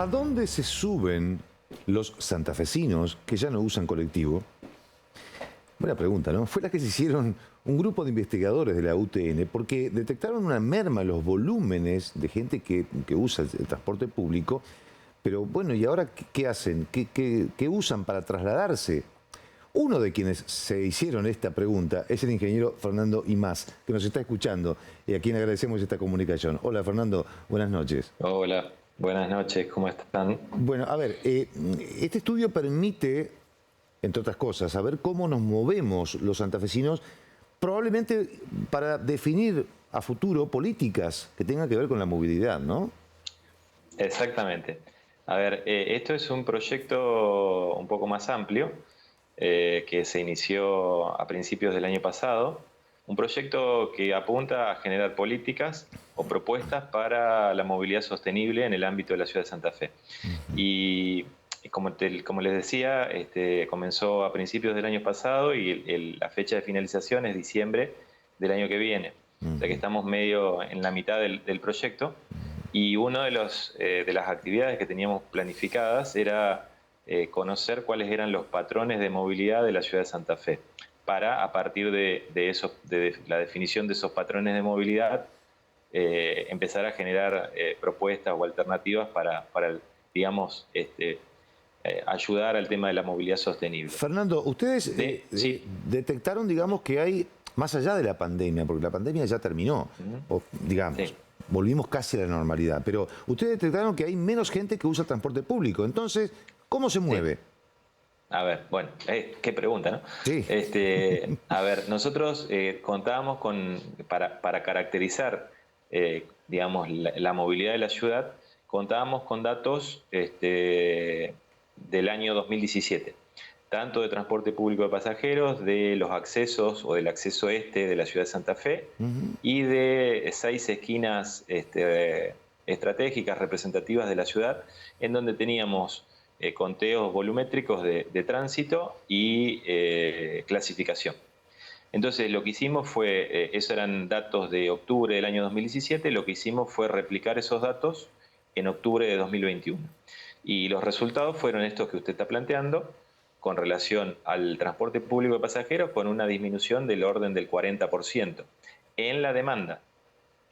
¿A dónde se suben los santafesinos que ya no usan colectivo? Buena pregunta, ¿no? Fue la que se hicieron un grupo de investigadores de la UTN porque detectaron una merma en los volúmenes de gente que usa el transporte público. Pero bueno, ¿y ahora qué hacen? ¿Qué usan para trasladarse? Uno de quienes se hicieron esta pregunta es el ingeniero Fernando Imaz, que nos está escuchando y a quien agradecemos esta comunicación. Hola Fernando, buenas noches. Hola, buenas noches, ¿cómo están? Bueno, a ver, este estudio permite, entre otras cosas, saber cómo nos movemos los santafesinos, probablemente para definir a futuro políticas que tengan que ver con la movilidad, ¿no? Exactamente. A ver, esto es un proyecto un poco más amplio que se inició a principios del año pasado. Un proyecto que apunta a generar políticas o propuestas para la movilidad sostenible en el ámbito de la ciudad de Santa Fe. Y como les decía, comenzó a principios del año pasado y la fecha de finalización es diciembre del año que viene. O sea que estamos medio en la mitad del proyecto. Y una de las actividades que teníamos planificadas era conocer cuáles eran los patrones de movilidad de la ciudad de Santa Fe, para a partir de la definición de esos patrones de movilidad, empezar a generar propuestas o alternativas para digamos, ayudar al tema de la movilidad sostenible. Fernando, ustedes Sí. detectaron, digamos, que hay, más allá de la pandemia, porque la pandemia ya terminó, o, digamos, Sí. volvimos casi a la normalidad, pero ustedes detectaron que hay menos gente que usa el transporte público. Entonces, ¿cómo se mueve? A ver, bueno, qué pregunta, ¿no? Sí. A ver, nosotros contábamos para caracterizar, digamos, la movilidad de la ciudad, contábamos con datos del año 2017, tanto de transporte público de pasajeros, de los accesos o del acceso este de la ciudad de Santa Fe, y de 6 esquinas estratégicas representativas de la ciudad, en donde teníamos conteos volumétricos de tránsito y clasificación. Entonces lo que hicimos fue, esos eran datos de octubre del año 2017, lo que hicimos fue replicar esos datos en octubre de 2021. Y los resultados fueron estos que usted está planteando, con relación al transporte público de pasajeros, con una disminución del orden del 40% en la demanda. Wow.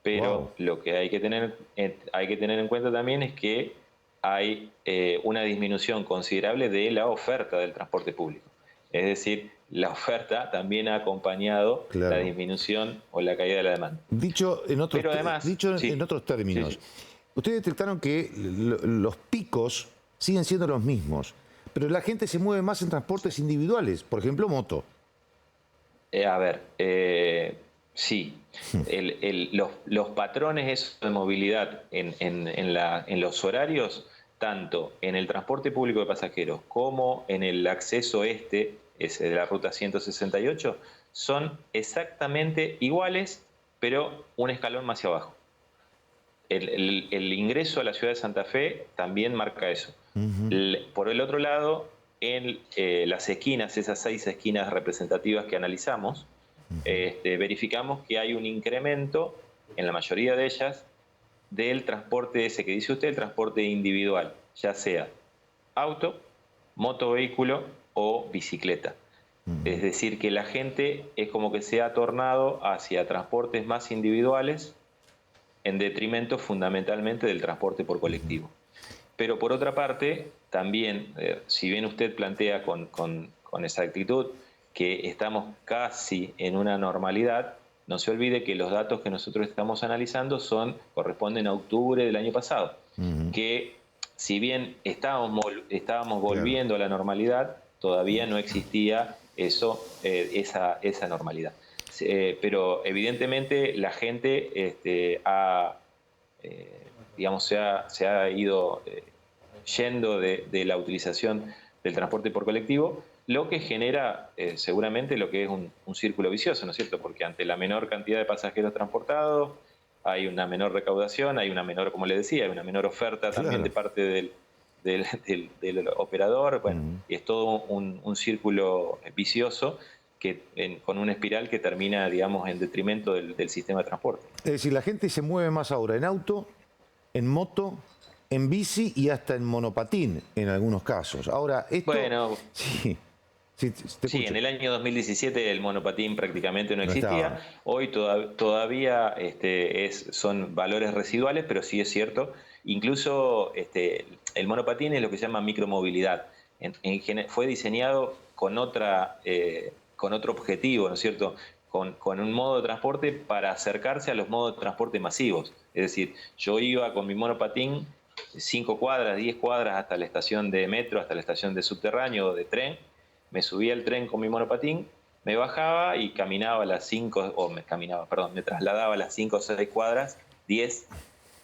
Pero lo que hay que tener en cuenta también es que hay una disminución considerable de la oferta del transporte público. Es decir, la oferta también ha acompañado la Claro. disminución o la caída de la demanda. Dicho en otros, Pero además, dicho en sí, otros sí, términos, sí. ustedes detectaron que los picos siguen siendo los mismos, pero la gente se mueve más en transportes individuales, por ejemplo, moto. A ver, sí, los patrones esos de movilidad en los horarios, tanto en el transporte público de pasajeros como en el acceso ese de la ruta 168, son exactamente iguales, pero un escalón más hacia abajo. El ingreso a la ciudad de Santa Fe también marca eso. Por el otro lado, en las esquinas, esas 6 esquinas representativas que analizamos, verificamos que hay un incremento en la mayoría de ellas del transporte ese que dice usted, el transporte individual, ya sea auto, motovehículo o bicicleta. Es decir, que la gente es como que se ha tornado hacia transportes más individuales en detrimento fundamentalmente del transporte por colectivo. Pero por otra parte, también, si bien usted plantea con exactitud que estamos casi en una normalidad, no se olvide que los datos que nosotros estamos analizando corresponden a octubre del año pasado, que si bien estábamos Claro. volviendo a la normalidad, todavía no existía esa normalidad. Pero evidentemente la gente digamos, se ha ido yendo de la utilización del transporte por colectivo, lo que genera seguramente lo que es un círculo vicioso, ¿no es cierto? Porque ante la menor cantidad de pasajeros transportados, hay una menor recaudación, hay una menor, como le decía, hay una menor oferta también de Claro. parte del operador. Bueno, y es todo un círculo vicioso con una espiral que termina, digamos, en detrimento del sistema de transporte. Es decir, la gente se mueve más ahora en auto, en moto en bici y hasta en monopatín en algunos casos. Ahora, esto... Bueno, Sí, sí, te sí, escucho. en el año 2017 el monopatín prácticamente no No existía. estaba. Hoy todavía son valores residuales, pero sí es cierto. Incluso el monopatín es lo que se llama micromovilidad. Fue diseñado con otro objetivo, ¿no es cierto? Con un modo de transporte para acercarse a los modos de transporte masivos. Es decir, yo iba con mi monopatín 5 cuadras, 10 cuadras hasta la estación de metro, hasta la estación de subterráneo o de tren, me subía al tren con mi monopatín, me bajaba y caminaba las 5, me trasladaba las 5 o 6 cuadras, 10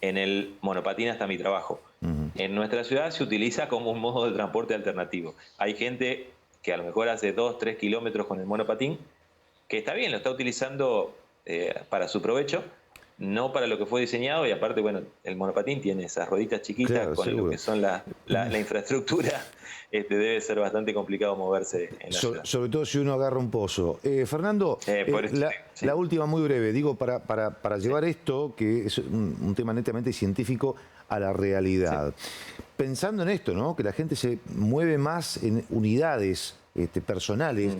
en el monopatín hasta mi trabajo. Ujú. En nuestra ciudad se utiliza como un modo de transporte alternativo. Hay gente que a lo mejor hace 2, 3 kilómetros con el monopatín, que está bien, lo está utilizando para su provecho, no para lo que fue diseñado, y aparte, bueno, el monopatín tiene esas rueditas chiquitas Claro, con lo seguro. que son la infraestructura, debe ser bastante complicado moverse en la ciudad. Sobre todo si uno agarra un pozo. Fernando, Por eso, sí. la última muy breve, digo, para llevar esto, que es un tema netamente científico, a la realidad. Pensando en esto, ¿no? Que la gente se mueve más en unidades personales,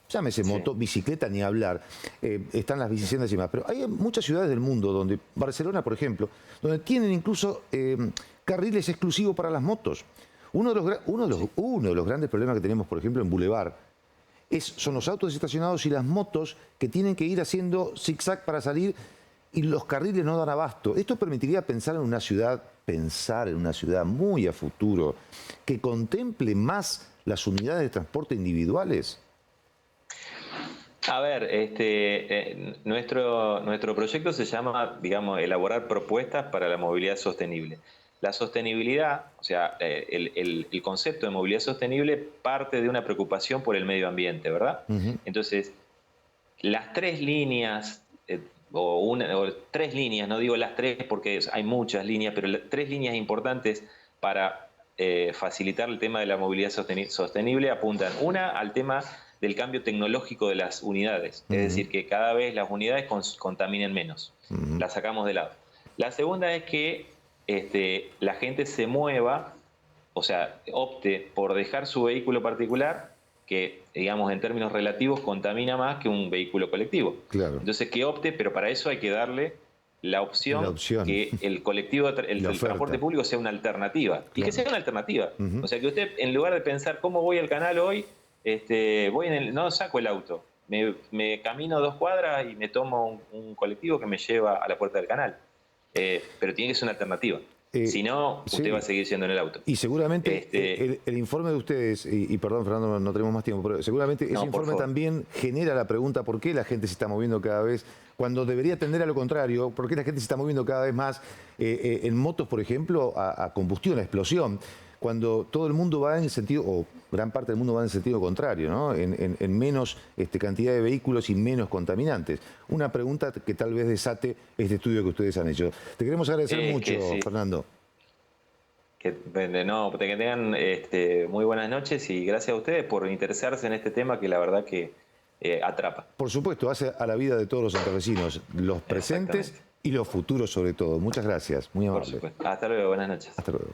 llámese moto, bicicleta, ni hablar, están las bicisendas y demás, pero hay muchas ciudades del mundo, donde Barcelona, por ejemplo, donde tienen incluso carriles exclusivos para las motos. Uno de los grandes problemas que tenemos, por ejemplo, en Boulevard, son los autos estacionados y las motos que tienen que ir haciendo zigzag para salir y los carriles no dan abasto. Esto permitiría pensar en una ciudad muy a futuro, que contemple más las unidades de transporte individuales. A ver, nuestro proyecto se llama, digamos, elaborar propuestas para la movilidad sostenible. La sostenibilidad, o sea, el concepto de movilidad sostenible parte de una preocupación por el medio ambiente, ¿verdad? Ujú. Entonces, las tres líneas, o tres líneas, no digo las tres porque hay muchas líneas, pero tres líneas importantes para facilitar el tema de la movilidad sostenible apuntan, una, al tema del cambio tecnológico de las unidades, es decir, que cada vez las unidades contaminen menos, las sacamos de lado. La segunda es que la gente se mueva, o sea, opte por dejar su vehículo particular, que, digamos, en términos relativos contamina más que un vehículo colectivo. Claro. Entonces, que opte, pero para eso hay que darle la opción que el colectivo, el transporte público sea una alternativa. Claro. Y que sea una alternativa. O sea, que usted, en lugar de pensar cómo voy al canal hoy, no saco el auto. Me camino 2 cuadras y me tomo un colectivo que me lleva a la puerta del canal. Pero tiene que ser una alternativa. Si no, usted va a seguir siendo en el auto. Y seguramente el informe de ustedes, y perdón, Fernando, no tenemos más tiempo, pero seguramente ese informe también genera la pregunta por qué la gente se está moviendo cada vez, cuando debería tender a lo contrario, por qué la gente se está moviendo cada vez más en motos, por ejemplo, a combustión, a explosión, cuando todo el mundo va en el sentido, o gran parte del mundo va en el sentido contrario, ¿no? En menos cantidad de vehículos y menos contaminantes. Una pregunta que tal vez desate este estudio que ustedes han hecho. Te queremos agradecer mucho, Fernando. Que tengan muy buenas noches y gracias a ustedes por interesarse en este tema que la verdad que atrapa. Por supuesto, hace a la vida de todos los santafesinos, los presentes y los futuros sobre todo. Muchas gracias, muy amable. Por supuesto. Hasta luego, buenas noches. Hasta luego.